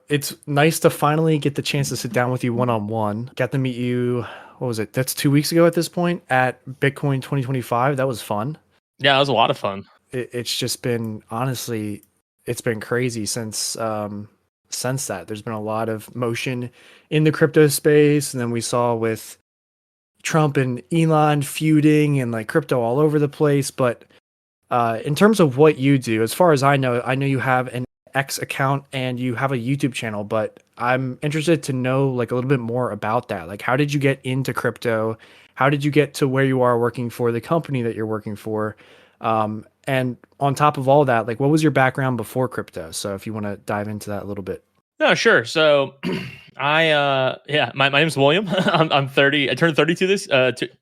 It's nice to finally get the chance to sit down with you one on one. Got to meet you, what was it? That's 2 weeks ago at this point at Bitcoin 2025. That was fun. Yeah, that was a lot of fun. It's just been, honestly, it's been crazy since that. There's been a lot of motion in the crypto space, and then we saw with Trump and Elon feuding and like crypto all over the place. But in terms of what you do, as far as I know you have an X account and you have a YouTube channel, but I'm interested to know like a little bit more about that. Like, how did you get into crypto? How did you get to where you are working for the company that you're working for? And on top of all that, like, what was your background before crypto? So if you want to dive into that a little bit. No, sure. So yeah, my name's William. I'm 30. I turned 32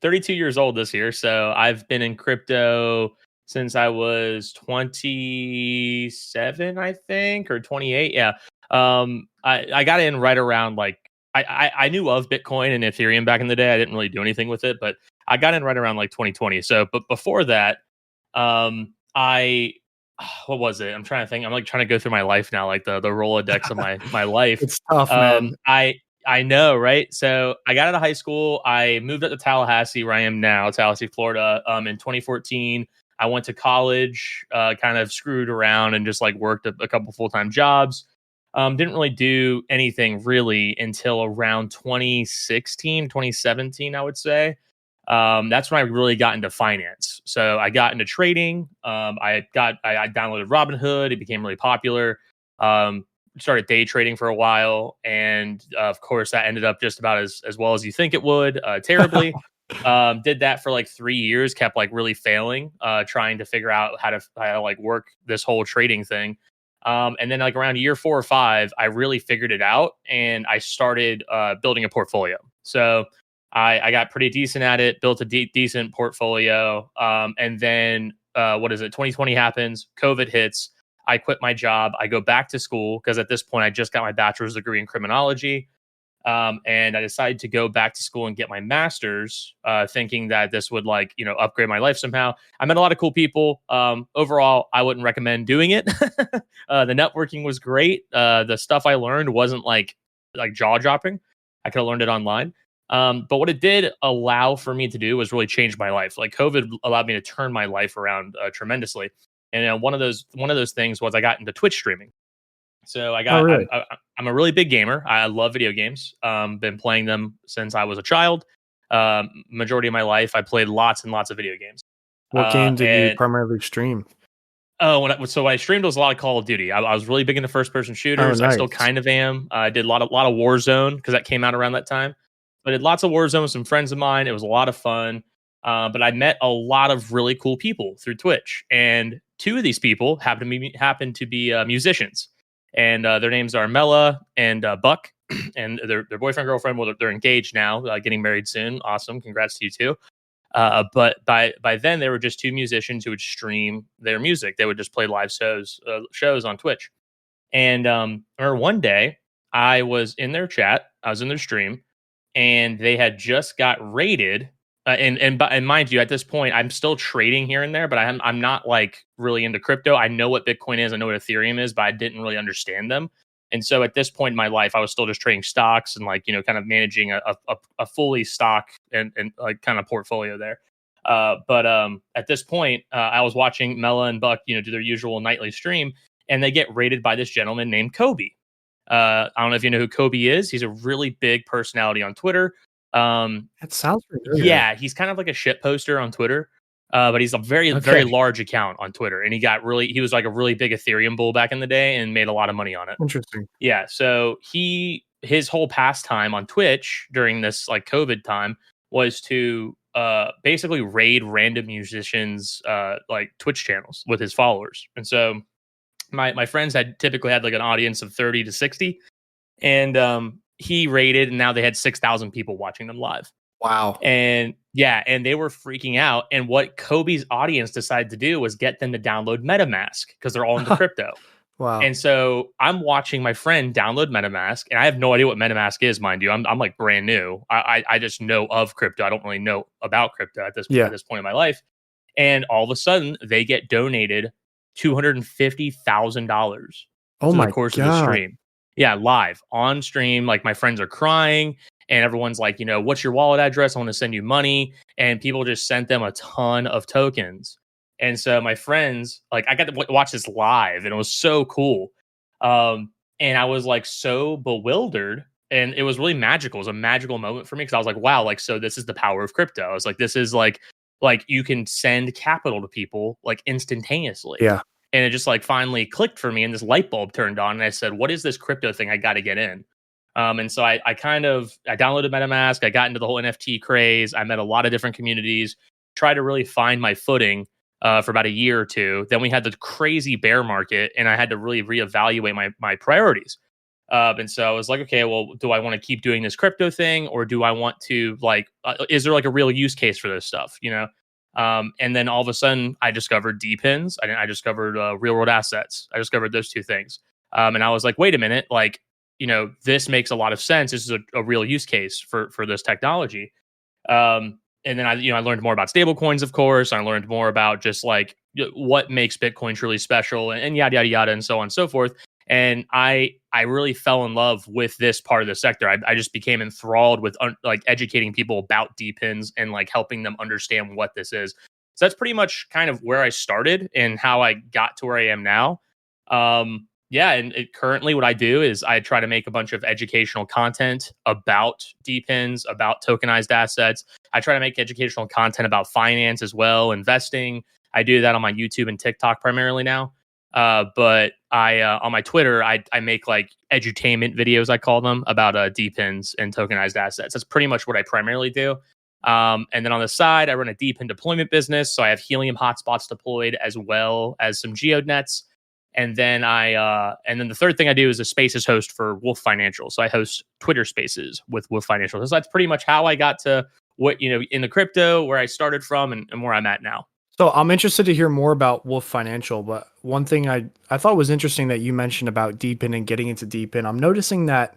32 years old this year. So I've been in crypto since I was 27, I think, or 28. Yeah. I got in right around like I knew of Bitcoin and Ethereum back in the day. I didn't really do anything with it, but I got in right around like 2020. So, but before that, I what was it? I'm trying to think. I'm like trying to go through my life now, like the Rolodex of my life. It's tough, man. I know, right? So I got out of high school. I moved up to Tallahassee, where I am now, Tallahassee, Florida. In 2014, I went to college, kind of screwed around and just like worked a couple full time jobs. Didn't really do anything really until around 2016, 2017, I would say. That's when I really got into finance. So I got into trading. I downloaded Robinhood. It became really popular. Started day trading for a while, and of course that ended up just about as well as you think it would, terribly. Did that for like 3 years. Kept like really failing, trying to figure out how to like work this whole trading thing. And then like around year 4 or 5, I really figured it out, and I started building a portfolio. So I got pretty decent at it, built a decent portfolio. And then what is it? 2020 happens, COVID hits. I quit my job. I go back to school because at this point I just got my bachelor's degree in criminology. And I decided to go back to school and get my master's, thinking that this would like, upgrade my life somehow. I met a lot of cool people. Overall, I wouldn't recommend doing it. The networking was great. The stuff I learned wasn't like jaw dropping. I could have learned it online. But what it did allow for me to do was really change my life. Like COVID allowed me to turn my life around tremendously. And one of those things was I got into Twitch streaming. So Oh, really? I'm a really big gamer. I love video games. Been playing them since I was a child. Majority of my life, I played lots and lots of video games. What game did you And primarily stream? Oh, when I streamed, was a lot of Call of Duty. I was really big into first person Oh, shooters. I still nice. kind of am. I did a lot of Warzone because that came out around that time. I did lots of Warzone with some friends of mine. It was a lot of fun. But I met a lot of really cool people through Twitch, and two of these people happen to be musicians, and their names are Mela and Buck, and their boyfriend girlfriend. Well, they're engaged now, getting married soon. Awesome, congrats to you too. But by then they were just two musicians who would stream their music. They would just play live shows on Twitch. And or one day I was in their chat, I was in their stream, and they had just got raided. And mind you, at this point, I'm still trading here and there, but I'm not like really into crypto. I know what Bitcoin is, I know what Ethereum is, but I didn't really understand them. And so at this point in my life, I was still just trading stocks and like kind of managing a fully stock and like kind of portfolio there. But at this point, I was watching Mela and Buck, do their usual nightly stream, and they get raided by this gentleman named Kobe. I don't know if you know who Kobe is. He's a really big personality on Twitter. That sounds familiar. Yeah, he's kind of like a shit poster on Twitter. But he's a very, very Okay, large account on Twitter. And he was like a really big Ethereum bull back in the day and made a lot of money on it. interesting. Yeah. So his whole pastime on Twitch during this like COVID time was to basically raid random musicians like Twitch channels with his followers. And so my friends had typically had like an audience of 30 to 60, and he raided, and now they had 6,000 people watching them live. Wow. And yeah, and they were freaking out. And what Kobe's audience decided to do was get them to download MetaMask because they're all into crypto. Wow. And so I'm watching my friend download MetaMask, and I have no idea what MetaMask is, mind you. I'm like brand new. I just know of crypto. I don't really know about crypto at Yeah. this point in my life. And all of a sudden, they get donated $250,000 Oh through the my course of the god. stream. Yeah, live on stream. Like my friends are crying and everyone's like, what's your wallet address? I want to send you money. And people just sent them a ton of tokens. And so my friends, like, I got to watch this live and it was so cool. And I was like so bewildered and it was really magical. It was a magical moment for me because I was like, wow, like, so this is the power of crypto. I was like, this is like you can send capital to people like instantaneously. Yeah. And it just like finally clicked for me and this light bulb turned on and I said, what is this crypto thing? I got to get in. And so I downloaded MetaMask. I got into the whole NFT craze. I met a lot of different communities, tried to really find my footing for about a year or two. Then we had the crazy bear market and I had to really reevaluate my priorities. And so I was like, okay, well, do I want to keep doing this crypto thing or do I want to is there like a real use case for this stuff? And then all of a sudden, I discovered DPINs. I discovered real world assets. I discovered those two things. And I was like, wait a minute, like, this makes a lot of sense. This is a real use case for this technology. And then I learned more about stable coins, of course. I learned more about just like what makes Bitcoin truly special and yada, yada, yada, and so on and so forth. And I really fell in love with this part of the sector. I just became enthralled with like educating people about DPINs and like helping them understand what this is. So that's pretty much kind of where I started and how I got to where I am now. Yeah, and currently what I do is I try to make a bunch of educational content about DPINs, about tokenized assets. I try to make educational content about finance as well, investing. I do that on my YouTube and TikTok primarily now. But I on my Twitter, I make like edutainment videos, I call them, about DPINs and tokenized assets. That's pretty much what I primarily do. And then on the side, I run a DPIN deployment business. So I have Helium hotspots deployed as well as some GeoNets. And then and then the third thing I do is a Spaces host for Wolf Financial. So I host Twitter Spaces with Wolf Financial. So that's pretty much how I got to what in the crypto, where I started from, and where I'm at now. So I'm interested to hear more about Wolf Financial, but one thing I thought was interesting that you mentioned about DeepIn and getting into DeepIn. I'm noticing that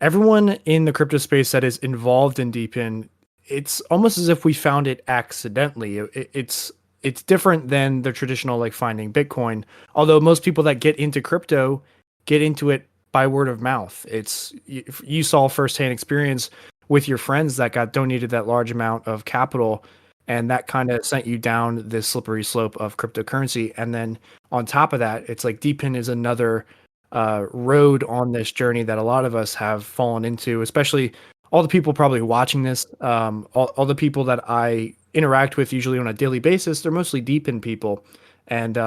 everyone in the crypto space that is involved in DeepIn, it's almost as if we found it accidentally. It's different than the traditional like finding Bitcoin. Although most people that get into crypto get into it by word of mouth. You saw firsthand experience with your friends that got donated that large amount of capital, and that kind of sent you down this slippery slope of cryptocurrency. And then on top of that, it's like DeepIn is another road on this journey that a lot of us have fallen into, especially all the people probably watching this, all the people that I interact with usually on a daily basis, they're mostly DeepIn people. And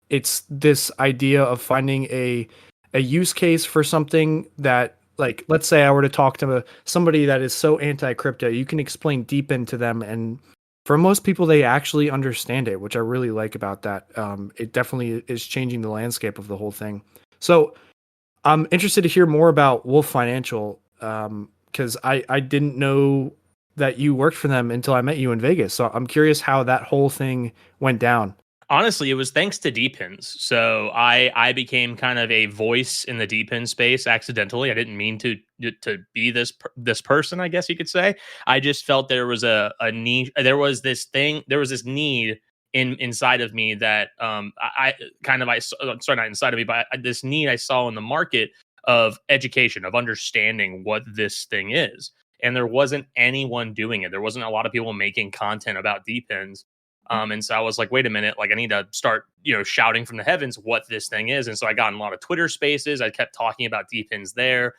it's this idea of finding a use case for something that, like, let's say I were to talk to somebody that is so anti-crypto, you can explain DeepIn to them, and for most people, they actually understand it, which I really like about that. It definitely is changing the landscape of the whole thing. So I'm interested to hear more about Wolf Financial, because I didn't know that you worked for them until I met you in Vegas. So I'm curious how that whole thing went down. Honestly, it was thanks to DPINs. So I became kind of a voice in the DPIN space accidentally. I didn't mean to be this person, I guess you could say. I just felt there was a need. There was this need inside of me that sorry, not inside of me, but this need I saw in the market of education, of understanding what this thing is. And there wasn't anyone doing it. There wasn't a lot of people making content about DPINs. And so I was like, wait a minute, like I need to start, shouting from the heavens what this thing is. And so I got in a lot of Twitter spaces. I kept talking about DPINs there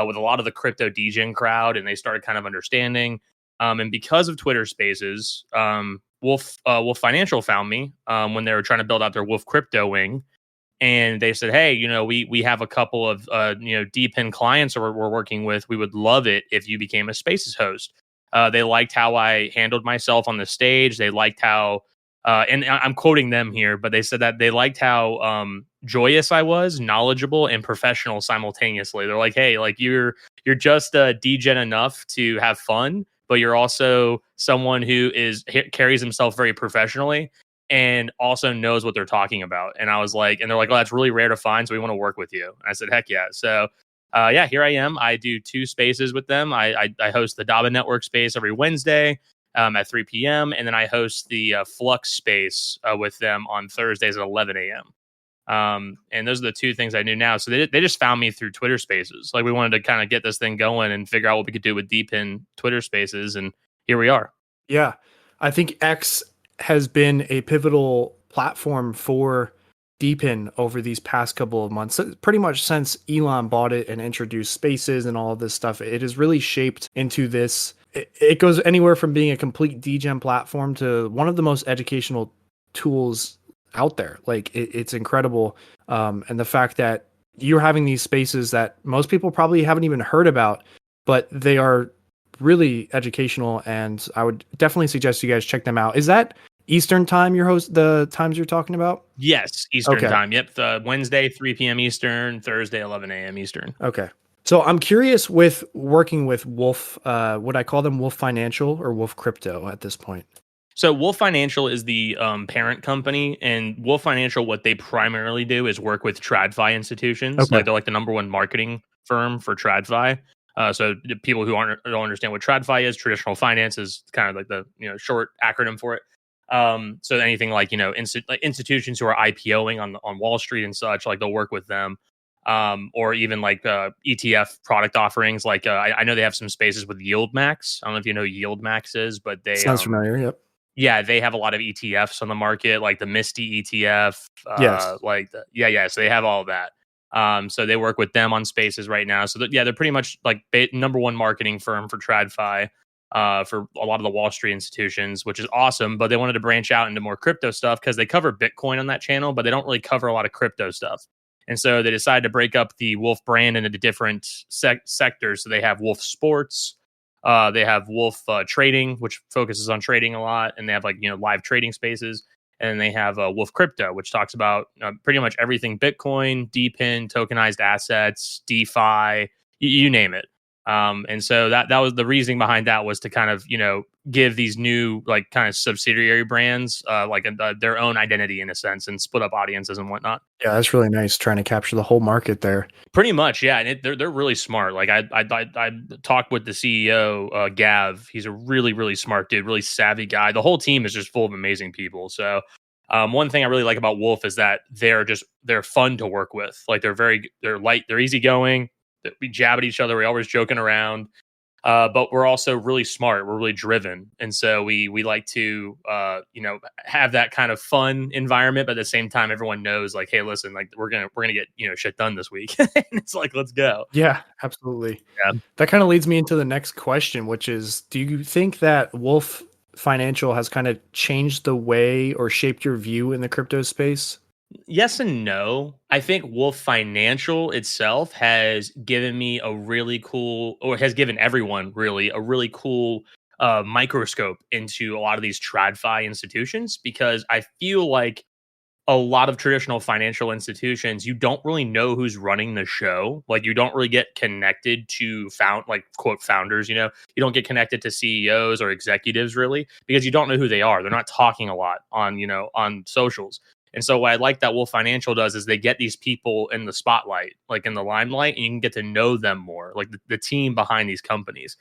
with a lot of the crypto DJing crowd, and they started kind of understanding. And because of Twitter spaces, Wolf Financial found me when they were trying to build out their Wolf crypto wing. And they said, hey, we have a couple of, DPIN clients that we're working with. We would love it if you became a Spaces host. They liked how I handled myself on the stage. They liked how, and I'm quoting them here, but they said that they liked how joyous I was, knowledgeable, and professional simultaneously. They're like, hey, like you're just degen enough to have fun, but you're also someone who carries himself very professionally and also knows what they're talking about. And I was like, and they're like, oh, that's really rare to find, so we want to work with you. And I said, heck yeah. So yeah, here I am. I do 2 spaces with them. I host the Daba Network space every Wednesday at 3 p.m. And then I host the Flux space with them on Thursdays at 11 a.m. And those are the two things I knew now. So they just found me through Twitter Spaces. Like we wanted to kind of get this thing going and figure out what we could do with DePIN Twitter Spaces, and here we are. Yeah. I think X has been a pivotal platform for DePIN over these past couple of months. Pretty much since Elon bought it and introduced Spaces and all of this stuff, it has really shaped into this. It goes anywhere from being a complete DGen platform to one of the most educational tools out there. Like it's incredible. And the fact that you're having these spaces that most people probably haven't even heard about, but they are really educational, and I would definitely suggest you guys check them out. Is that Eastern time the times you're talking about? Yes, Eastern time. Yep. Wednesday, 3 p.m. Eastern, Thursday, 11 a.m. Eastern. Okay. So I'm curious with working with Wolf, would I call them Wolf Financial or Wolf Crypto at this point? So Wolf Financial is the parent company, and Wolf Financial, what they primarily do is work with TradFi institutions. Okay. Like they're like the number one marketing firm for TradFi. So the people who don't understand what TradFi is, traditional finance is kind of like the short acronym for it. So anything like like institutions who are IPOing on Wall Street and such, like they'll work with them. Or even like ETF product offerings. Like I know they have some spaces with YieldMax. I don't know if you know YieldMax is, but they sounds familiar. Yep. Yeah, they have a lot of ETFs on the market, like the Misty ETF. Yes. So they have all of that. So they work with them on spaces right now. So they're pretty much like number one marketing firm for TradFi, for a lot of the Wall Street institutions, which is awesome. But they wanted to branch out into more crypto stuff because they cover Bitcoin on that channel, but they don't really cover a lot of crypto stuff. And so they decided to break up the Wolf brand into different sectors. So they have Wolf Sports, they have Wolf Trading, which focuses on trading a lot, and they have live trading spaces. And then they have Wolf Crypto, which talks about pretty much everything Bitcoin, DePIN, tokenized assets, DeFi, you name it. And so that was the reasoning behind that, was to kind of give these new like kind of subsidiary brands their own identity in a sense, and split up audiences and whatnot. Yeah, that's really nice, trying to capture the whole market there. Pretty much, yeah. And they're really smart. Like I talked with the CEO, Gav. He's a really, really smart dude, really savvy guy. The whole team is just full of amazing people. So one thing I really like about Wolf is that they're fun to work with. Like they're light, they're easygoing. We jab at each other. We're always joking around. But we're also really smart. We're really driven, and so we like to have that kind of fun environment. But at the same time, everyone knows like, hey, listen, like we're gonna get shit done this week. And it's like, let's go. Yeah, absolutely. Yeah. That kind of leads me into the next question, which is, do you think that Wolf Financial has kind of changed the way or shaped your view in the crypto space? Yes and no. I think Wolf Financial itself has given me a really cool, or has given everyone really a really cool microscope into a lot of these TradFi institutions, because I feel like a lot of traditional financial institutions, you don't really know who's running the show. Like you don't really get connected to quote founders, you don't get connected to CEOs or executives really, because you don't know who they are. They're not talking a lot on socials. And so what I like that Wolf Financial does is they get these people in the spotlight, like in the limelight, and you can get to know them more, like the team behind these companies.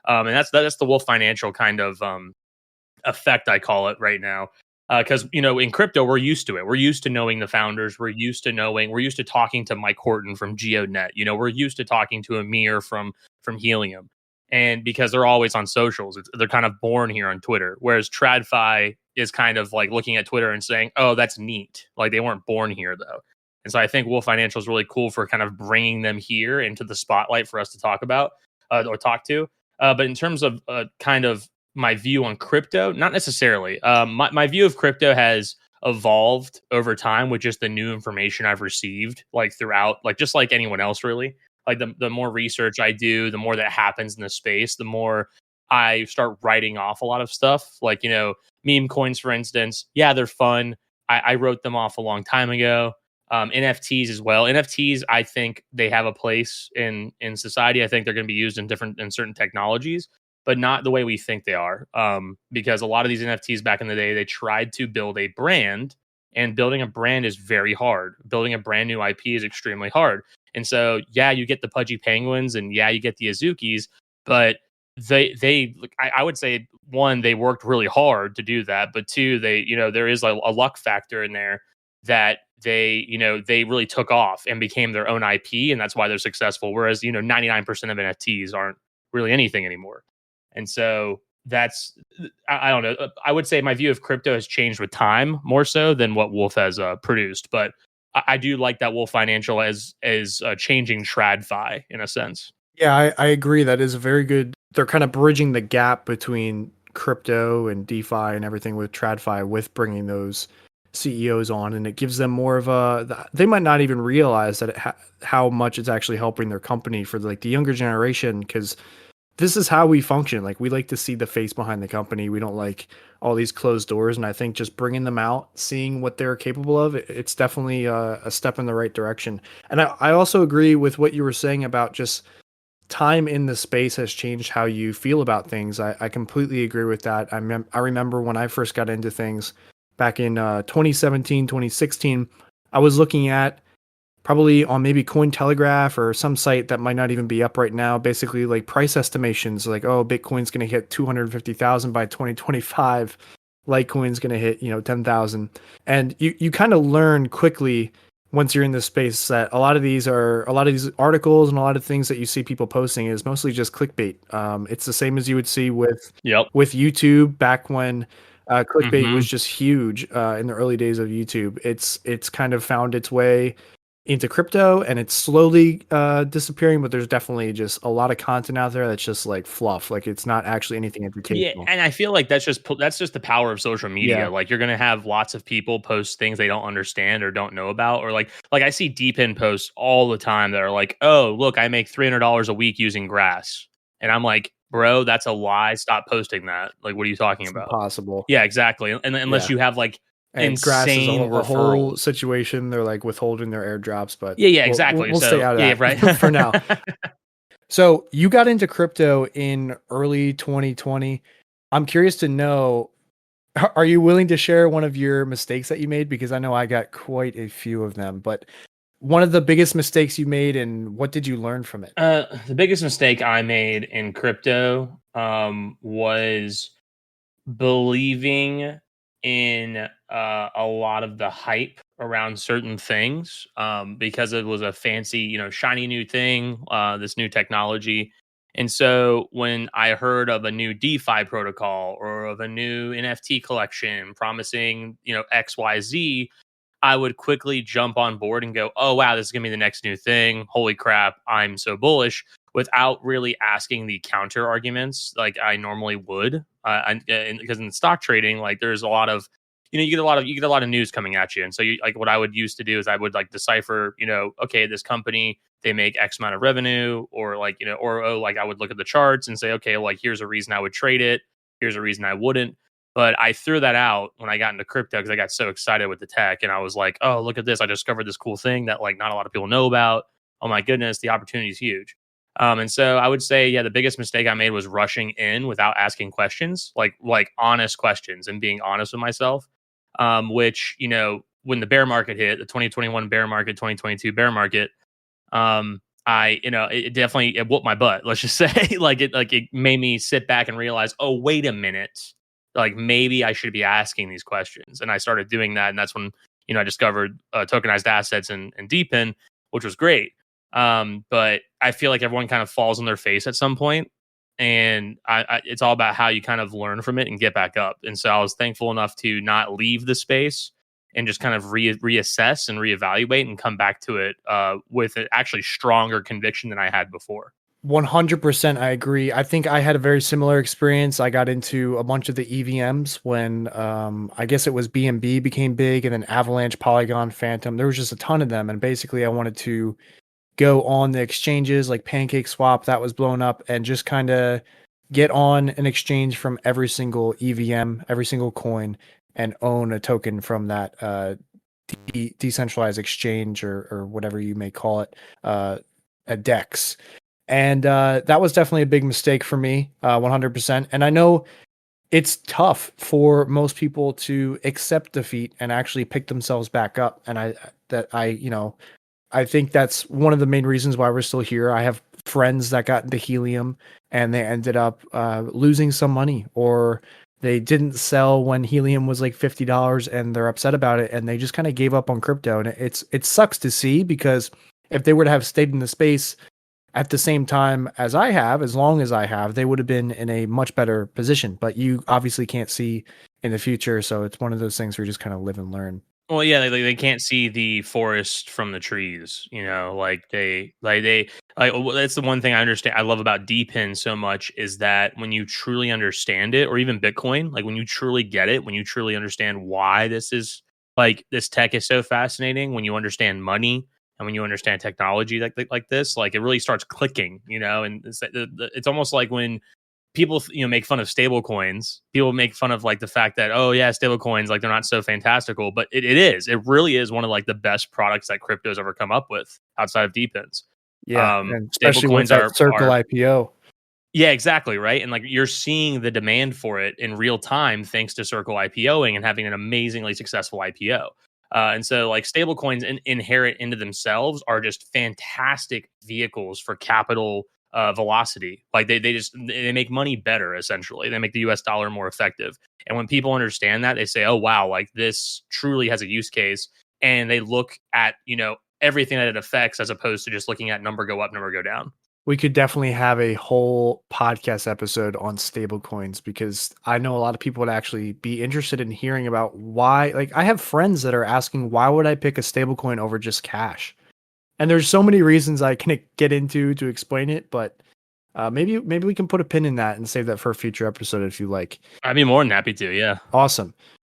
And that's the Wolf Financial kind of effect, I call it right now. Because in crypto, we're used to it. We're used to knowing the founders. We're used to talking to Mike Horton from GeoNet. We're used to talking to Amir from Helium. And because they're always on socials, they're kind of born here on Twitter. Whereas TradFi is kind of like looking at Twitter and saying, "Oh, that's neat." Like they weren't born here though. And so I think Wolf Financial is really cool for kind of bringing them here into the spotlight for us to talk about or talk to. But in terms of kind of my view on crypto, not necessarily. My view of crypto has evolved over time with just the new information I've received, like throughout, like just like anyone else really. Like the more research I do, the more that happens in the space, the more I start writing off a lot of stuff. Like, meme coins, for instance. Yeah, they're fun. I wrote them off a long time ago. NFTs as well. NFTs, I think they have a place in society. I think they're going to be used in certain technologies, but not the way we think they are. Because a lot of these NFTs back in the day, they tried to build a brand, and building a brand is very hard. Building a brand new IP is extremely hard. And so, yeah, you get the Pudgy Penguins, and yeah, you get the Azukis, but I would say, one, they worked really hard to do that, but two, there is a luck factor in there that they really took off and became their own IP, and that's why they're successful. Whereas 99% of NFTs aren't really anything anymore, and so that's I don't know. I would say my view of crypto has changed with time more so than what Wolf has produced, but I do like that Wolf Financial as changing TradFi in a sense. Yeah, I agree. That is a very good. They're kind of bridging the gap between crypto and DeFi and everything with TradFi with bringing those CEOs on, and it gives them more of a. They might not even realize that how much it's actually helping their company for like the younger generation, because this is how we function. Like we like to see the face behind the company. We don't like all these closed doors. And I think just bringing them out, seeing what they're capable of, it's definitely a step in the right direction. And I also agree with what you were saying about just time in the space has changed how you feel about things. I completely agree with that. I remember when I first got into things back in 2017, 2016, I was looking at probably on maybe Cointelegraph or some site that might not even be up right now, basically like price estimations, like, oh, Bitcoin's going to hit 250,000 by 2025. Litecoin's going to hit, 10,000. And you kind of learn quickly once you're in this space that a lot of these articles and a lot of things that you see people posting is mostly just clickbait. It's the same as you would see with YouTube back when clickbait was just huge in the early days of YouTube. It's kind of found its way into crypto and it's slowly disappearing, but there's definitely just a lot of content out there that's just like fluff. Like it's not actually anything educational. Yeah, and I feel like that's just the power of social media. Yeah. Like you're gonna have lots of people post things they don't understand or don't know about, or like I see DePIN posts all the time that are like, "Oh, look, I make $300 a week using grass," and I'm like, "Bro, that's a lie. Stop posting that. Like, what are you talking about?" Impossible. Yeah, exactly. And unless you have like and Grass is insane a whole referrals. situation. They're like withholding their airdrops, but Yeah, exactly. We'll So stay out of that right. for now. So you got into crypto in early 2020. I'm curious to know, are you willing to share one of your mistakes that you made? Because I know I got quite a few of them, but one of the biggest mistakes you made and what did you learn from it? The biggest mistake I made in crypto was believing in a lot of the hype around certain things because it was a fancy, shiny new thing, this new technology. And so when I heard of a new DeFi protocol or of a new NFT collection promising, XYZ, I would quickly jump on board and go, "Oh wow, this is gonna be the next new thing. Holy crap, I'm so bullish," without really asking the counter arguments like I normally would. Because in stock trading, like there's a lot of, you get a lot of news coming at you, and so you like what I would used to do is I would like decipher, okay, this company they make X amount of revenue, or like or oh, like I would look at the charts and say, okay, like here's a reason I would trade it, here's a reason I wouldn't. But I threw that out when I got into crypto because I got so excited with the tech, and I was like, "Oh, look at this! I discovered this cool thing that like not a lot of people know about. Oh my goodness, the opportunity is huge." And so I would say, yeah, the biggest mistake I made was rushing in without asking questions, like honest questions and being honest with myself. Which when the bear market hit, the 2021 bear market, 2022 bear market, I it definitely it whooped my butt. Let's just say it made me sit back and realize, oh wait a minute, like maybe I should be asking these questions. And I started doing that, and that's when I discovered tokenized assets and DePIN, which was great. But I feel like everyone kind of falls on their face at some point, and it's all about how you kind of learn from it and get back up. And so I was thankful enough to not leave the space and just kind of reassess and reevaluate and come back to it with an actually stronger conviction than I had before. 100% I agree. I think I had a very similar experience. I got into a bunch of the EVMs when I guess it was BNB became big, and then Avalanche, Polygon, Phantom. There was just a ton of them, and basically I wanted to go on the exchanges like PancakeSwap that was blown up and just kind of get on an exchange from every single EVM, every single coin, and own a token from that decentralized exchange or whatever you may call it, a DEX. And that was definitely a big mistake for me, 100%. And I know it's tough for most people to accept defeat and actually pick themselves back up. And I think that's one of the main reasons why we're still here. I have friends that got into Helium and they ended up losing some money or They didn't sell when helium was like $50 and they're upset about it, and they just kind of gave up on crypto. And it sucks to see, because if they would have stayed in the space at the same time as I have, as long as I have, they would have been in a much better position. But you obviously can't see in the future, so it's one of those things where you just kind of live and learn. Well, yeah, they can't see the forest from the trees, you know, that's the one thing I understand. I love about DPIN so much is that when you truly understand it, or even Bitcoin, like when you truly get it, when you truly understand why this tech is so fascinating, when you understand money and when you understand technology like this, like it really starts clicking, you know, and it's almost like when people make fun of stable coins. People make fun of like the fact that, oh yeah, stable coins, like they're not so fantastical, but it really is one of like the best products that crypto's ever come up with outside of DPINs. Yeah, and Stable especially with coins that Circle are IPO. yeah, exactly, right. And like you're seeing the demand for it in real time thanks to Circle IPOing and having an amazingly successful IPO. And so like stable coins inherent into themselves are just fantastic vehicles for capital velocity. Like they make money better, essentially. They make the US dollar more effective. And when people understand that, they say, oh wow, like this truly has a use case. And they look at, everything that it affects as opposed to just looking at number go up, number go down. We could definitely have a whole podcast episode on stablecoins, because I know a lot of people would actually be interested in hearing about why. Like, I have friends that are asking, why would I pick a stablecoin over just cash? And there's so many reasons I can get into to explain it, but maybe we can put a pin in that and save that for a future episode if you like. I'd be more than happy to, yeah. Awesome.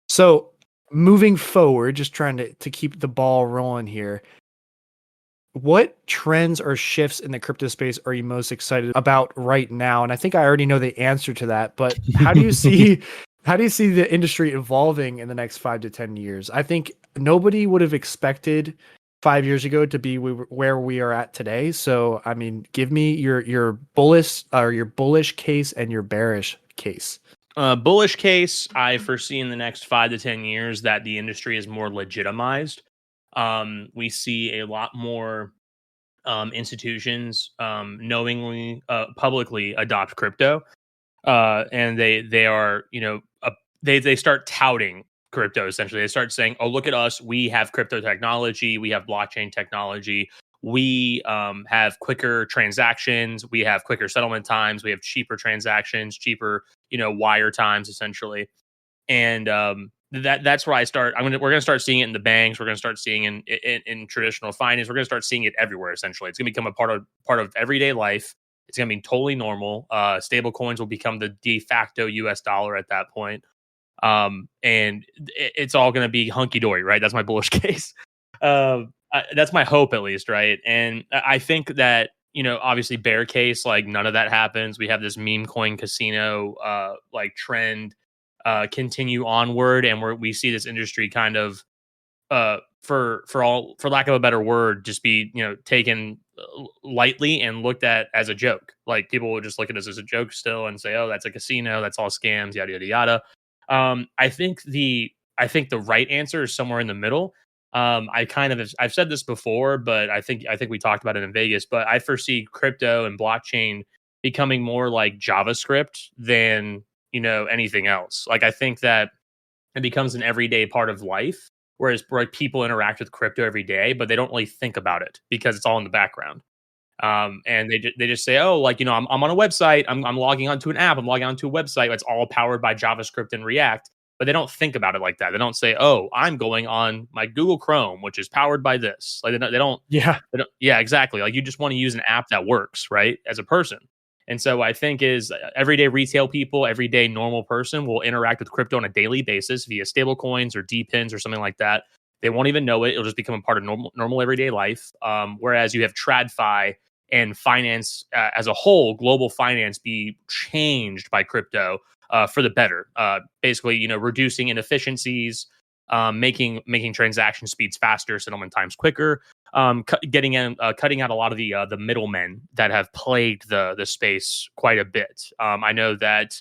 So moving forward, just trying to keep the ball rolling here. What trends or shifts in the crypto space are you most excited about right now? And I think I already know the answer to that, but how do you see the industry evolving in the next 5 to 10 years? I think nobody would have expected 5 years ago to be where we are at today. So, I mean, give me your bullish case and your bearish case. Bullish case, I foresee in the next 5 to 10 years that the industry is more legitimized. We see a lot more institutions knowingly, publicly adopt crypto, and they are, they start touting crypto. Essentially, they start saying, "Oh, look at us! We have crypto technology. We have blockchain technology. We have quicker transactions. We have quicker settlement times. We have cheaper transactions, cheaper, wire times, essentially." And that's where we're gonna start seeing it in the banks. We're gonna start seeing in traditional finance. We're gonna start seeing it everywhere. Essentially, it's gonna become a part of everyday life. It's gonna be totally normal. Stable coins will become the de facto US dollar at that point. And it's all gonna be hunky dory, right? That's my bullish case. That's my hope, at least, right? And I think that, obviously bear case, like none of that happens. We have this meme coin casino like trend continue onward, and we see this industry kind of for lack of a better word, just be taken lightly and looked at as a joke. Like people will just look at us as a joke still and say, oh, that's a casino, that's all scams, yada yada yada. I think the right answer is somewhere in the middle. I've said this before, but I think we talked about it in Vegas, but I foresee crypto and blockchain becoming more like JavaScript than anything else. Like I think that it becomes an everyday part of life, whereas people interact with crypto every day, but they don't really think about it because it's all in the background. And they just say, oh, like, I'm on a website, I'm logging onto an app, I'm logging onto a website that's all powered by JavaScript and React, but they don't think about it like that. They don't say, oh, I'm going on my Google Chrome, which is powered by this. Like they don't, yeah, exactly. Like you just want to use an app that works, right, as a person. And so I think is everyday retail people, everyday normal person will interact with crypto on a daily basis via stable coins or DPINs or something like that. They won't even know it. It'll just become a part of normal everyday life. Whereas you have TradFi and finance as a whole, global finance be changed by crypto for the better. Basically, reducing inefficiencies, making transaction speeds faster, settlement times quicker, cutting out a lot of the middlemen that have plagued the space quite a bit. I know that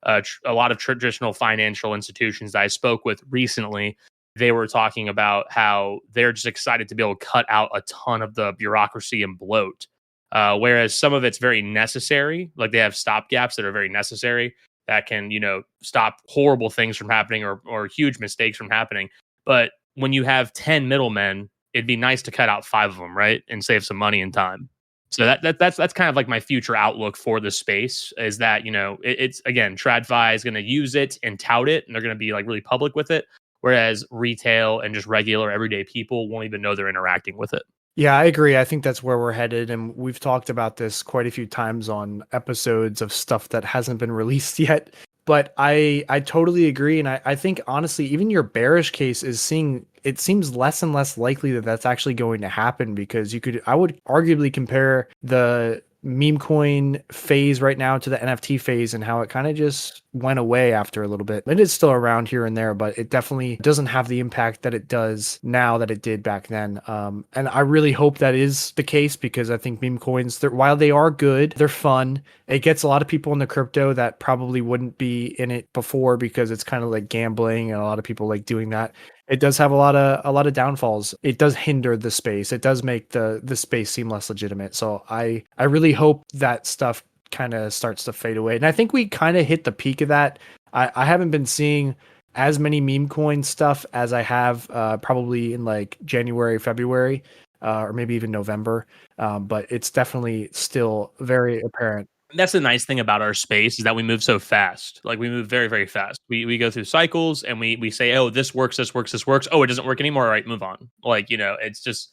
a lot of traditional financial institutions that I spoke with recently, they were talking about how they're just excited to be able to cut out a ton of the bureaucracy and bloat. Whereas some of it's very necessary, like they have stopgaps that are very necessary. that can, you know, stop horrible things from happening or huge mistakes from happening. But when you have 10 middlemen, it'd be nice to cut out 5 of them, right? And save some money and time. So that's kind of like my future outlook for the space is that, you know, it's again, TradFi is going to use it and tout it, and they're going to be like really public with it. Whereas retail and just regular everyday people won't even know they're interacting with it. Yeah, I agree. I think that's where we're headed. And we've talked about this quite a few times on episodes of stuff that hasn't been released yet. But I totally agree. And I think honestly, even your bearish case is seeing it seems less and less likely that that's actually going to happen because I would arguably compare the meme coin phase right now to the NFT phase and how it kind of just went away after a little bit. It is still around here and there, but it definitely doesn't have the impact that it does now that it did back then. And I really hope that is the case because I think meme coins, while they are good, they're fun. It gets a lot of people into crypto that probably wouldn't be in it before because it's kind of like gambling and a lot of people like doing that. It does have a lot of downfalls. It does hinder the space. It does make the space seem less legitimate. So I really hope that stuff kind of starts to fade away. And I think we kind of hit the peak of that. I haven't been seeing as many meme coin stuff as I have probably in like January, February, or maybe even November. But it's definitely still very apparent. That's the nice thing about our space is that we move so fast. Like we move very, very fast. We go through cycles and we say, oh, this works, this works, this works. Oh, it doesn't work anymore. All right, move on. Like, you know, it's just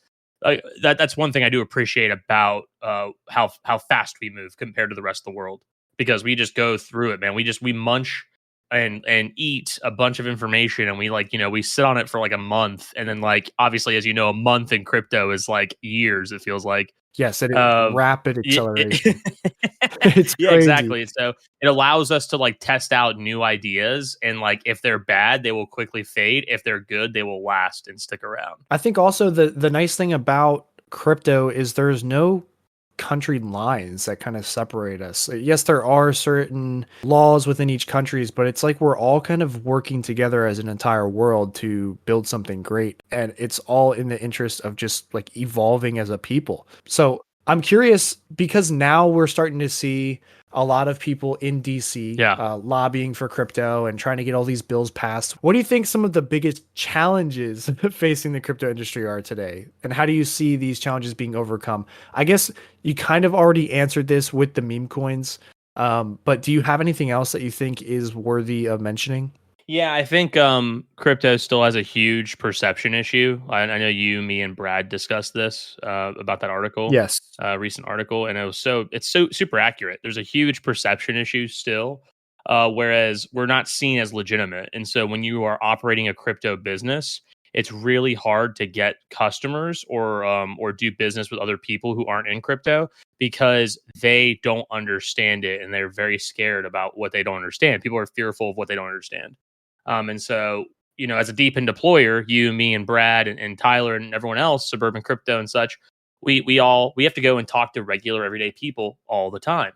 that's one thing I do appreciate about how fast we move compared to the rest of the world because we just go through it, man. We munch and eat a bunch of information and we like, you know, we sit on it for like a month and then like obviously as you know, a month in crypto is like years, it feels like. Yes, it is rapid acceleration. Yeah, It's yeah, crazy. exactly. So it allows us to like test out new ideas, and like if they're bad, they will quickly fade. If they're good, they will last and stick around. I think also the nice thing about crypto is there's no country lines that kind of separate us. Yes, there are certain laws within each countries, but it's like we're all kind of working together as an entire world to build something great. And it's all in the interest of just like evolving as a people. So I'm curious because now we're starting to see a lot of people in DC lobbying for crypto and trying to get all these bills passed. What do you think some of the biggest challenges facing the crypto industry are today? And how do you see these challenges being overcome? I guess you kind of already answered this with the meme coins, but do you have anything else that you think is worthy of mentioning? Yeah, I think crypto still has a huge perception issue. I know you, me, and Brad discussed this about that article, Yes. recent article, and it's so super accurate. There's a huge perception issue still, whereas we're not seen as legitimate. And so when you are operating a crypto business, it's really hard to get customers or do business with other people who aren't in crypto because they don't understand it and they're very scared about what they don't understand. People are fearful of what they don't understand. And so, you know, as a deep end deployer, you, me, and Brad and Tyler and everyone else, Suburban Crypto and such, we have to go and talk to regular everyday people all the time.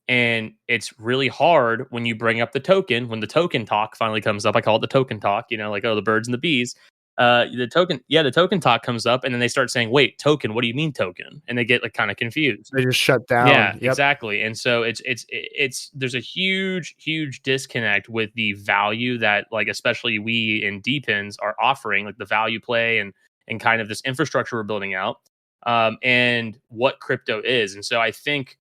And it's really hard when you bring up the token, when the token talk finally comes up. I call it the token talk, you know, like, oh, the birds and the bees. The token talk comes up, and then they start saying, "Wait, token? What do you mean token?" And they get like kind of confused. They just shut down. Yeah, Yep. exactly. And so it's there's a huge disconnect with the value that like especially we in Depins are offering, like the value play and kind of this infrastructure we're building out, and what crypto is. And so I think,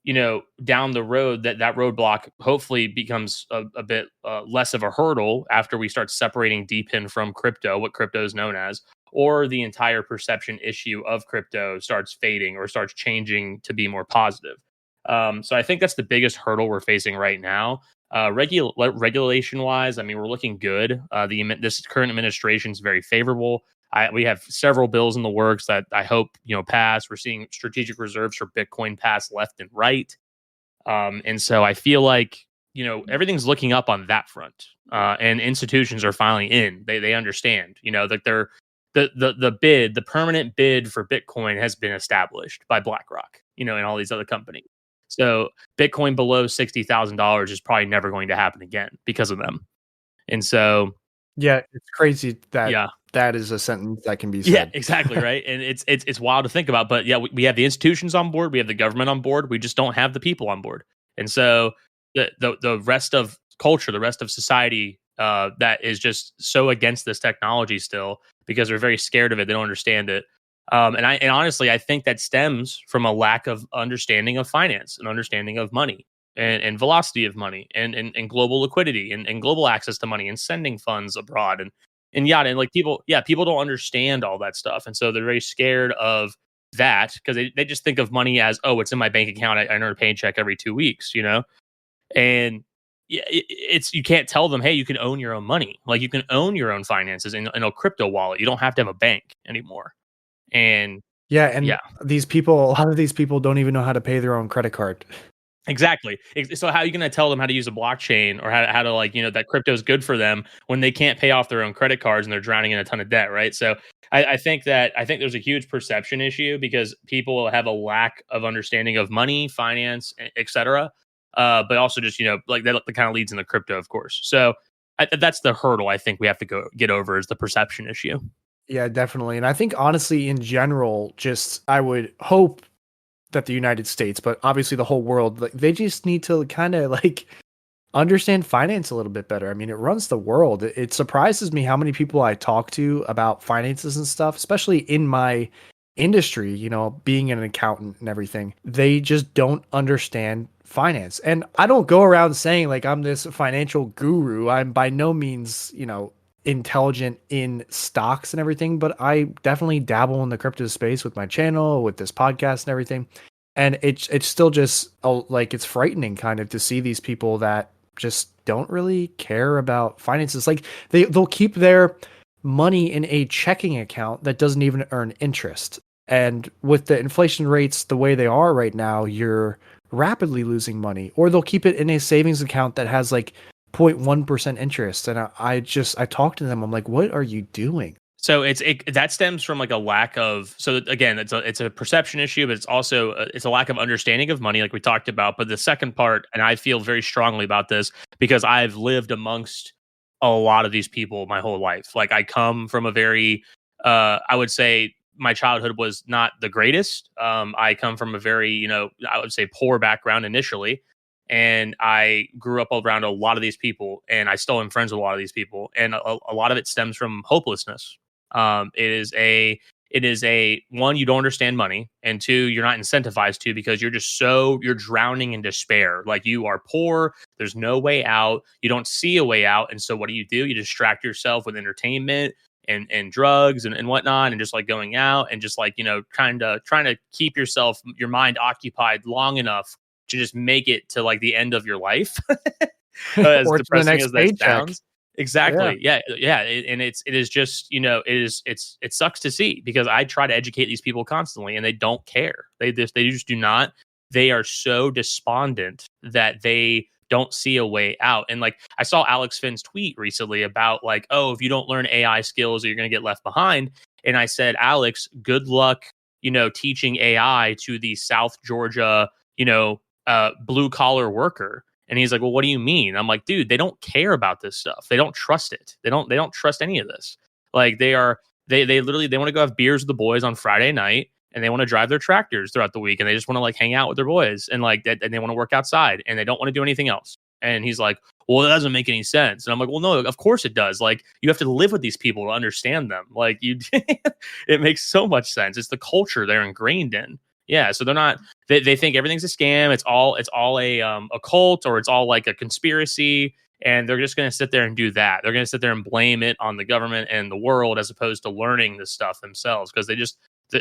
you know, down the road that roadblock hopefully becomes a bit less of a hurdle after we start separating DPIN from crypto, what crypto is known as, or the entire perception issue of crypto starts fading or starts changing to be more positive. So I think that's the biggest hurdle we're facing right now. Regulation wise, I mean, we're looking good. This current administration is very favorable. We have several bills in the works that I hope, you know, pass. We're seeing strategic reserves for Bitcoin pass left and right. And so I feel like, you know, everything's looking up on that front. And institutions are finally in. They understand, you know, that the permanent bid for Bitcoin has been established by BlackRock, you know, and all these other companies. So Bitcoin below $60,000 is probably never going to happen again because of them. And so Yeah, it's crazy that yeah. that is a sentence that can be said. Yeah, exactly, right. And it's wild to think about, but yeah, we have the institutions on board, we have the government on board, we just don't have the people on board. And so the rest of culture, the rest of society, that is just so against this technology still because they're very scared of it. They don't understand it. And honestly, I think that stems from a lack of understanding of finance and understanding of money and velocity of money and global liquidity and global access to money and sending funds abroad and yada. And like people don't understand all that stuff. And so they're very scared of that because they just think of money as, oh, it's in my bank account. I earn a paycheck every 2 weeks, and yeah, it's you can't tell them, hey, you can own your own money. Like you can own your own finances in a crypto wallet. You don't have to have a bank anymore. And Yeah, and yeah, a lot of these people don't even know how to pay their own credit card. exactly. So how are you going to tell them how to use a blockchain or how to like, that crypto is good for them when they can't pay off their own credit cards and they're drowning in a ton of debt, right? So I think there's a huge perception issue because people have a lack of understanding of money, finance, etc. But also just, like that kind of leads into crypto, of course. So that's the hurdle I think we have to get over is the perception issue. Yeah, definitely. And I think honestly, in general, just I would hope that the United States, but obviously the whole world, like they just need to kind of like understand finance a little bit better. I mean, it runs the world. It surprises me how many people I talk to about finances and stuff, especially in my industry, being an accountant and everything. They just don't understand finance. And I don't go around saying like I'm this financial guru. I'm by no means, intelligent in stocks and everything, but I definitely dabble in the crypto space with my channel, with this podcast and everything. And it's still just like it's frightening kind of to see these people that just don't really care about finances. Like they'll keep their money in a checking account that doesn't even earn interest. And with the inflation rates the way they are right now, you're rapidly losing money. Or they'll keep it in a savings account that has like 0.1% interest. And I talk to them. I'm like, what are you doing? So that stems from like a lack of, so again, it's a perception issue, but it's also it's a lack of understanding of money, like we talked about. But the second part, and I feel very strongly about this because I've lived amongst a lot of these people my whole life. Like I come from a very, I would say my childhood was not the greatest. I come from a very, I would say poor background initially. And I grew up around a lot of these people, and I still am friends with a lot of these people. And a lot of it stems from hopelessness. It is a one, you don't understand money, and two, you're not incentivized to because you're drowning in despair. Like you are poor, there's no way out, you don't see a way out, and so what do? You distract yourself with entertainment and drugs and whatnot, and just like going out and just like trying to keep your mind occupied long enough to just make it to like the end of your life, as Or to the depressing next as that paycheck. sounds. Exactly. Yeah. And it is just, it sucks to see because I try to educate these people constantly and they don't care. They just do not. They are so despondent that they don't see a way out. And like I saw Alex Finn's tweet recently about like, oh, if you don't learn AI skills, you're going to get left behind. And I said, Alex, good luck, teaching AI to the South Georgia, blue collar worker. And he's like, well, what do you mean? I'm like, dude, they don't care about this stuff. They don't trust it. They don't trust any of this. Like they literally, they want to go have beers with the boys on Friday night and they want to drive their tractors throughout the week and they just want to like hang out with their boys and like that, and they want to work outside and they don't want to do anything else. And he's like, well, that doesn't make any sense. And I'm like, well, no, of course it does. Like you have to live with these people to understand them. Like it makes so much sense. It's the culture they're ingrained in. Yeah, so they're not. They think everything's a scam. It's all a cult or it's all like a conspiracy, and they're just going to sit there and do that. They're going to sit there and blame it on the government and the world as opposed to learning this stuff themselves because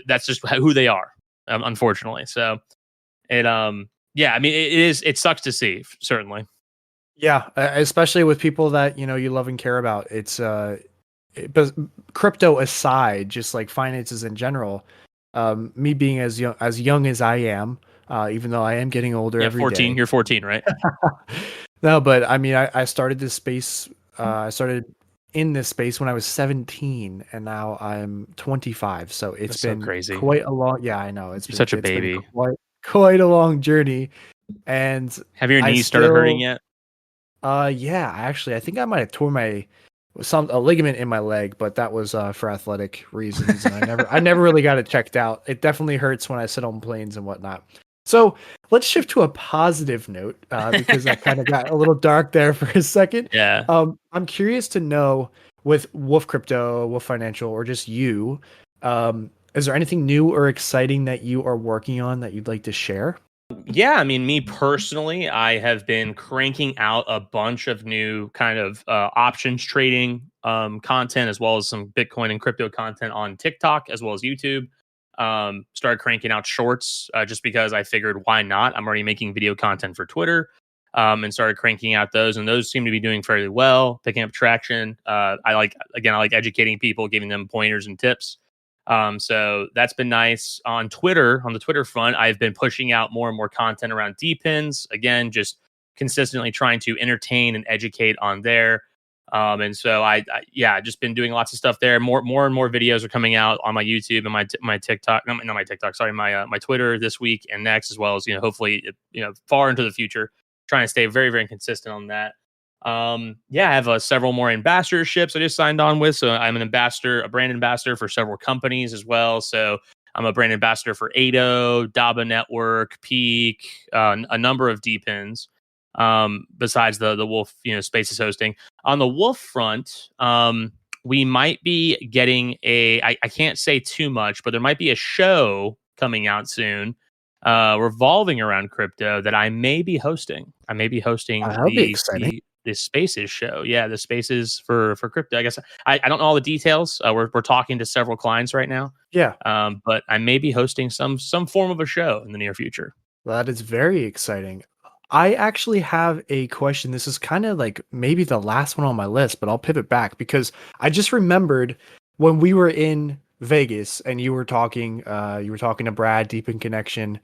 that's just who they are, unfortunately. So yeah, I mean it sucks to see, certainly. Yeah, especially with people that you love and care about. It's but crypto aside, just like finances in general. Me being as young as I am, even though I am getting older every 14. day. You're 14, right? No, but I mean, I started this space. I started in this space when I was 17, and now I'm 25. So it's That's so been crazy. quite a long. Yeah, I know. You're such a baby. Been quite a long journey. And have your knees started hurting yet? Yeah, actually, I think I might have torn a ligament in my leg, but that was for athletic reasons. And I never really got it checked out. It definitely hurts when I sit on planes and whatnot. So let's shift to a positive note because that kind of got a little dark there for a second. Yeah. I'm curious to know with Wolf Crypto, Wolf Financial, or just you, is there anything new or exciting that you are working on that you'd like to share? Yeah, I mean, me personally, I have been cranking out a bunch of new kind of options trading content, as well as some Bitcoin and crypto content on TikTok, as well as YouTube. Started cranking out shorts just because I figured, why not? I'm already making video content for Twitter, and started cranking out those, and those seem to be doing fairly well, picking up traction. I like educating people, giving them pointers and tips. So that's been nice. On Twitter, on the Twitter front, I've been pushing out more and more content around D-Pins. Again, just consistently trying to entertain and educate on there. And so yeah, just been doing lots of stuff there. More and more videos are coming out on my YouTube and my TikTok, no, not my TikTok, sorry, my Twitter this week and next, as well as, hopefully, far into the future, trying to stay very, very consistent on that. Yeah, I have several more ambassadorships I just signed on with. So I'm an ambassador, a brand ambassador for several companies as well. So I'm a brand ambassador for Ado, Daba Network, Peak, a number of D-Pins. Besides the Wolf, Spaces hosting. On the Wolf front, we might be getting I can't say too much, but there might be a show coming out soon revolving around crypto that I may be hosting. I may be hosting That'll be exciting. the Spaces show. Yeah, the Spaces for crypto. I guess I don't know all the details. We're talking to several clients right now. Yeah, But I may be hosting some form of a show in the near future. that is very exciting. I actually have a question. This is kind of like maybe the last one on my list, but I'll pivot back because I just remembered when we were in Vegas and you were talking to Brad, Deep in Connection.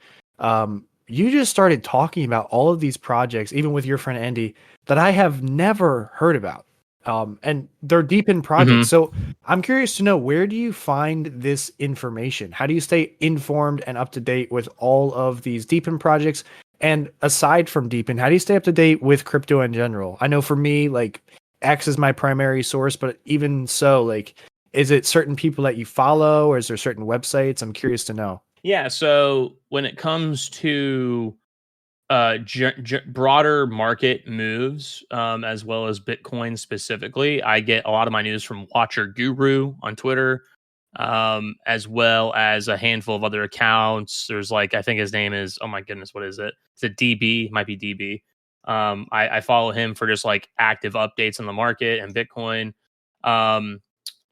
You just started talking about all of these projects, even with your friend Andy, that I have never heard about. And they're deep in projects. So I'm curious to know, where do you find this information? How do you stay informed and up to date with all of these deep in projects? And aside from Deepin, how do you stay up to date with crypto in general? I know for me, like X is my primary source, but even so, like, is it certain people that you follow, or is there certain websites? I'm curious to know. Yeah. So when it comes to broader market moves, as well as Bitcoin specifically, I get a lot of my news from Watcher Guru on Twitter, as well as a handful of other accounts. There's I think his name is, oh my goodness, what is it? It's a DB, might be DB. I follow him for just active updates on the market and Bitcoin. Um,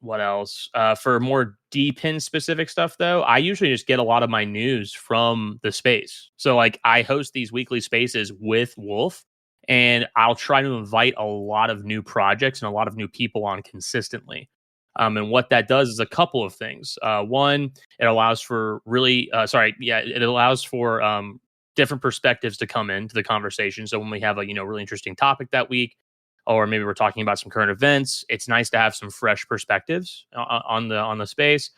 what else? For more D-Pin specific stuff, though, I usually just get a lot of my news from the space. So I host these weekly spaces with Wolf, and I'll try to invite a lot of new projects and a lot of new people on consistently. And what that does is a couple of things. One, it allows for it allows for different perspectives to come into the conversation. So when we have a really interesting topic that week, or maybe we're talking about some current events, it's nice to have some fresh perspectives on the space.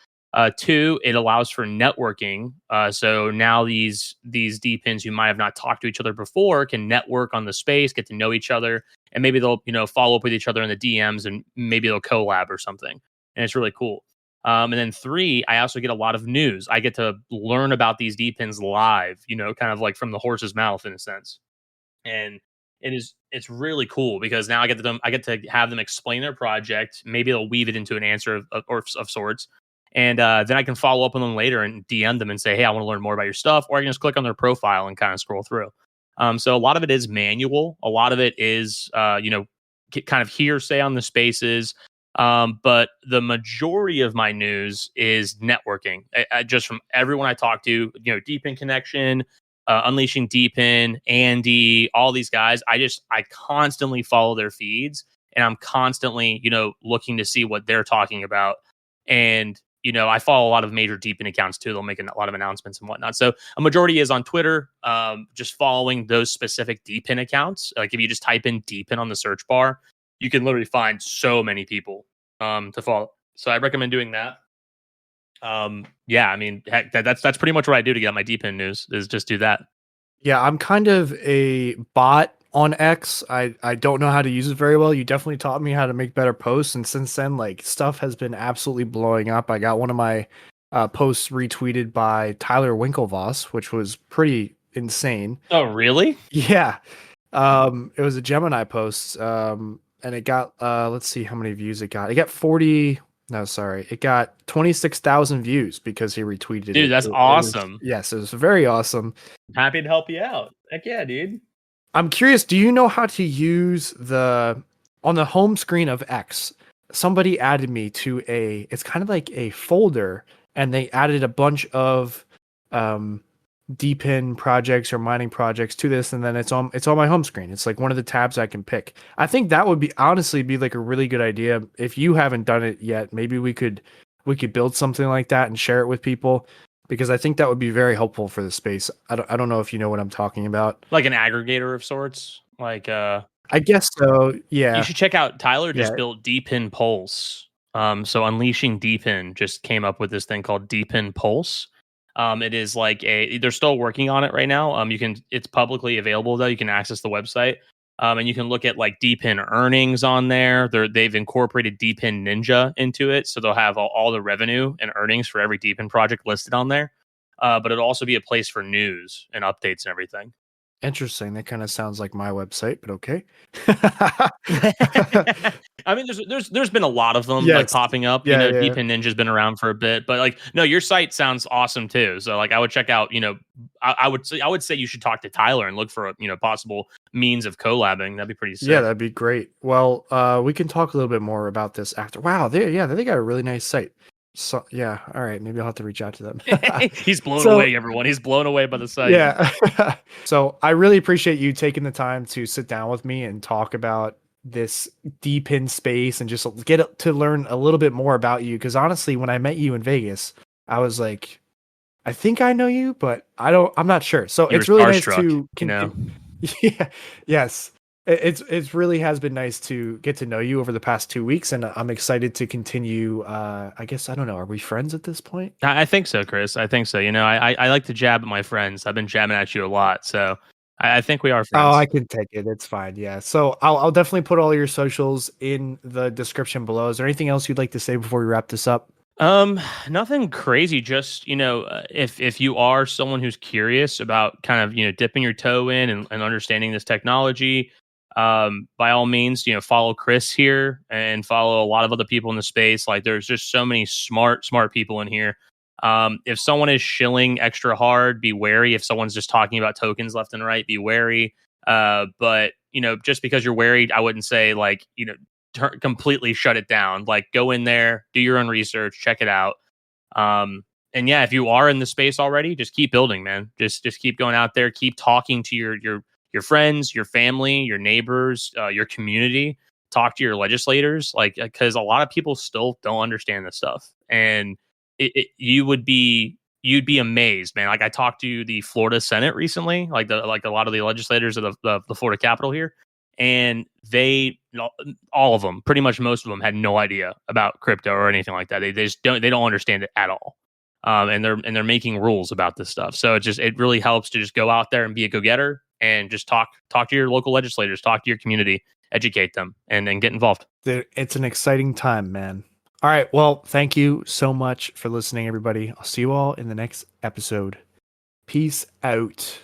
Two, it allows for networking. So now these D-Pins who might have not talked to each other before can network on the space, get to know each other, and maybe they'll follow up with each other in the DMs, and maybe they'll collab or something. And it's really cool. And then three, I also get a lot of news. I get to learn about these D-Pins live, kind of from the horse's mouth in a sense. And it's really cool because now I get to have them explain their project. Maybe they'll weave it into an answer of sorts. And then I can follow up on them later and DM them and say, hey, I want to learn more about your stuff. Or I can just click on their profile and kind of scroll through. So a lot of it is manual. A lot of it is, kind of hearsay on the spaces. But the majority of my news is networking. Just from everyone I talk to, Deep in Connection, Unleashing D-Pin, Andy, all these guys. I constantly follow their feeds, and I'm constantly, looking to see what they're talking about. And, I follow a lot of major D-Pin accounts too. They'll make a lot of announcements and whatnot. So a majority is on Twitter, just following those specific D-Pin accounts. If you just type in D-Pin on the search bar, you can literally find so many people to follow. So I recommend doing that. Yeah, I mean, heck, that's pretty much what I do to get my D-Pin news, is just do that. Yeah, I'm kind of a bot on X. I don't know how to use it very well. You definitely taught me how to make better posts, and since then, stuff has been absolutely blowing up. I got one of my posts retweeted by Tyler Winklevoss, which was pretty insane. Oh, really? Yeah. It was a Gemini post. And it got let's see how many views it got. It got 40, no, sorry. It got 26,000 views because he retweeted Dude, it. that's It was, awesome. yes, it was very awesome. Happy to help you out. Heck yeah, dude. I'm curious, do you know how to use on the home screen of X? Somebody added me to it's kind of like a folder, and they added a bunch of um DPIN projects or mining projects to this, and then it's on my home screen. It's like one of the tabs I can pick. I think that would be honestly be like a really good idea. If you haven't done it yet, maybe we could build something like that and share it with people, because I think that would be very helpful for the space. I don't know if you know what I'm talking about. Like an aggregator of sorts. Like I guess so. Yeah. you should check out Tyler Yeah. just built DPIN Pulse. So Unleashing DPIN just came up with this thing called DPIN Pulse. It is like they're still working on it right now. It's publicly available though. You can access the website. And you can look at like DPIN earnings on there. They've incorporated DPIN Ninja into it, so they'll have all the revenue and earnings for every DPIN project listed on there. But it'll also be a place for news and updates and everything. Interesting. That kind of sounds like my website, but okay. I mean, there's been a lot of them like Yes. popping up. Yeah, yeah. DPIN Ninja's been around for a bit, but like, no, your site sounds awesome too. So like, I would check out. I would say you should talk to Tyler and look for possible means of collabing. That'd be pretty sick. Yeah, that'd be great. Well, we can talk a little bit more about this after. Wow, they got a really nice site. So yeah, all right, maybe I'll have to reach out to them. He's blown away, everyone. He's blown away by the site. Yeah. So I really appreciate you taking the time to sit down with me and talk about this DPIN space and just get to learn a little bit more about you. Because honestly, when I met you in Vegas, I was like, I think I know you, but I'm not sure. So it's really nice to Yeah. Yes. It's really has been nice to get to know you over the past 2 weeks, and I'm excited to continue. I guess I don't know. Are we friends at this point? I think so, Chris. I think so. I like to jab at my friends. I've been jabbing at you a lot, so I think we are friends. Oh, I can take it. It's fine. Yeah. So I'll definitely put all your socials in the description below. Is there anything else you'd like to say before we wrap this up? Nothing crazy. Just if you are someone who's curious about kind of dipping your toe in and understanding this technology, by all means, follow Chris here and follow a lot of other people in the space. Like there's just so many smart people in here. If someone is shilling extra hard, be wary. If someone's just talking about tokens left and right, be wary. But just because you're wary, I wouldn't say like, completely shut it down. Like go in there, do your own research, check it out. And yeah, if you are in the space already, just keep building, man. Just keep going out there, keep talking to your friends, your family, your neighbors, your community. Talk to your legislators, like because a lot of people still don't understand this stuff, and you'd be amazed, man. Like I talked to the Florida Senate recently, like a lot of the legislators of the Florida Capitol here, and all of them, pretty much most of them, had no idea about crypto or anything like that. They just don't understand it at all. And they're making rules about this stuff. So it really helps to just go out there and be a go-getter and just talk to your local legislators, talk to your community, educate them, and then get involved. It's an exciting time, man. All right. Well, thank you so much for listening, everybody. I'll see you all in the next episode. Peace out.